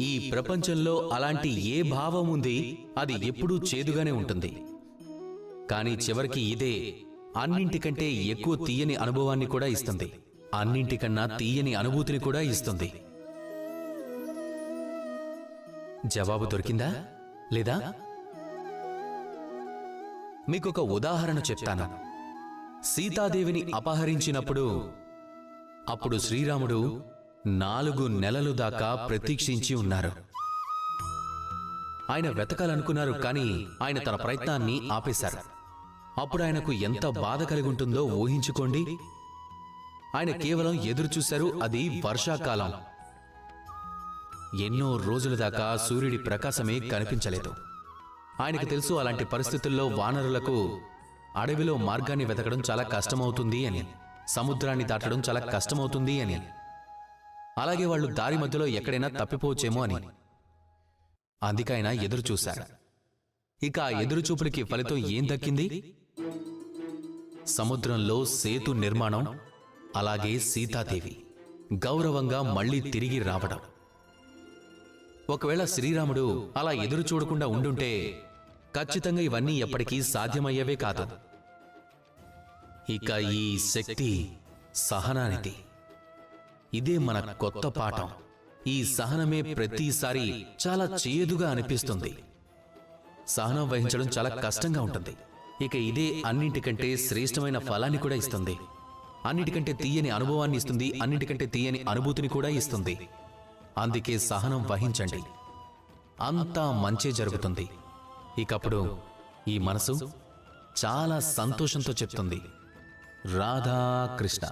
ఈ ప్రపంచంలో అలాంటి ఏ భావం ఉంది అది ఎప్పుడూ చేదుగానే ఉంటుంది. కానీ చివరికి ఇదే అన్నింటికంటే ఎక్కువ తీయని అనుభవాన్ని కూడా ఇస్తుంది. అన్నింటికన్నా తీయని అనుభూతిని కూడా ఇస్తుంది. జవాబు దొరికిందా లేదా? మీకొక ఉదాహరణ చెప్తాను. సీతాదేవిని అపహరించినప్పుడు అప్పుడు శ్రీరాముడు 4 నెలలు దాకా ప్రతీక్షించి ఉన్నారు. ఆయన వెతకాలనుకున్నారు, కానీ ఆయన తన ప్రయత్నాన్ని ఆపేశారు. అప్పుడు ఆయనకు ఎంత బాధ కలిగి ఉంటుందో ఊహించుకోండి. ఆయన కేవలం ఎదురు చూశారు. అది వర్షాకాలం. ఎన్నో రోజుల దాకా సూర్యుడి ప్రకాశమే కనిపించలేదు. ఆయనకు తెలుసు అలాంటి పరిస్థితుల్లో వానరులకు అడవిలో మార్గాన్ని వెతకడం చాలా కష్టమవుతుంది అని, సముద్రాన్ని దాటడం చాలా కష్టమవుతుంది అని, అలాగే వాళ్ళు దారి మధ్యలో ఎక్కడైనా తప్పిపోవచ్చేమో అని. అందుకైనా ఎదురు చూశారు. ఇక ఆ ఎదురుచూపులకి ఫలితం ఏం దక్కింది? సముద్రంలో సేతు నిర్మాణం, అలాగే సీతాదేవి గౌరవంగా మళ్లీ తిరిగి రావడం. ఒకవేళ శ్రీరాముడు అలా ఎదురు చూడకుండా ఉండుంటే ఖచ్చితంగా ఇవన్నీ ఎప్పటికీ సాధ్యమయ్యేవే కాదు. ఇక ఈ శక్తి సహనానిది. ఇదే మన కొత్త పాఠం. ఈ సహనమే ప్రతిసారి చాలా చేదుగా అనిపిస్తుంది. సహనం వహించడం చాలా కష్టంగా ఉంటుంది. ఇక ఇదే అన్నింటికంటే శ్రేష్టమైన ఫలాన్ని కూడా ఇస్తుంది. అన్నిటికంటే తీయని అనుభవాన్ని ఇస్తుంది. అన్నిటికంటే తీయని అనుభూతిని కూడా ఇస్తుంది. అందుకే సహనం వహించండి, అంతా మంచే జరుగుతుంది. ఇకప్పుడు ఈ మనసు చాలా సంతోషంతో చెప్తుంది, రాధా కృష్ణ.